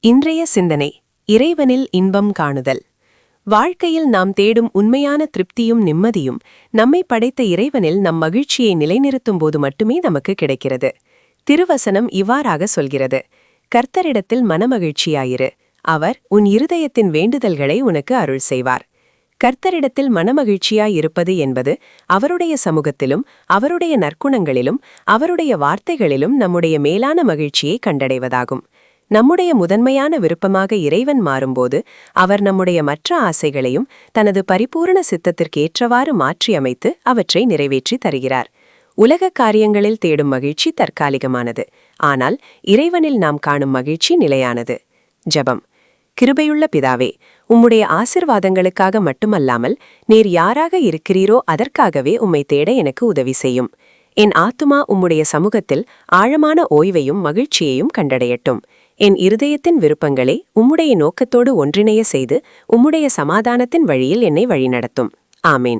இன்றைய சிந்தனை இறைவனில் இன்பம் காணுதல். வாழ்க்கையில் நாம் தேடும் உண்மையான திருப்தியும் நிம்மதியும் நம்மை படைத்த இறைவனில் நம் மகிழ்ச்சியை நிலைநிறுத்தும் போது மட்டுமே நமக்கு கிடைக்கிறது. திருவசனம் இவ்வாறாக சொல்கிறது: கர்த்தரிடத்தில் மனமகிழ்ச்சியாயிரு, அவர் உன் இருதயத்தின் வேண்டுதல்களை உனக்கு அருள் செய்வார். கர்த்தரிடத்தில் மனமகிழ்ச்சியாயிருப்பது என்பது அவருடைய சமூகத்திலும் அவருடைய நற்குணங்களிலும் அவருடைய வார்த்தைகளிலும் நம்முடைய மேலான மகிழ்ச்சியை கண்டடைவதாகும். நம்முடைய முதன்மையான விருப்பமாக இறைவன் மாறும்போது அவர் நம்முடைய மற்ற ஆசைகளையும் தனது பரிபூரண சித்தத்திற்கேற்றவாறு மாற்றியமைத்து அவற்றை நிறைவேற்றி தருகிறார். உலக காரியங்களில் தேடும் மகிழ்ச்சி தற்காலிகமானது, ஆனால் இறைவனில் நாம் காணும் மகிழ்ச்சி நிலையானது. ஜெபம். கிருபையுள்ள பிதாவே, உம்முடைய ஆசிர்வாதங்களுக்காக மட்டுமல்லாமல் நீர் யாராக இருக்கிறீரோ அதற்காகவே உம்மை தேட எனக்கு உதவி செய்யும். என் ஆத்துமா உம்முடைய சமூகத்தில் ஆழமான ஓய்வையும் மகிழ்ச்சியையும் கண்டடையட்டும். என் இருதயத்தின் விருப்பங்களை உம்முடைய நோக்கத்தோடு ஒன்றிணைய செய்து உம்முடைய சமாதானத்தின் வழியில் என்னை வழிநடத்தும். ஆமேன்.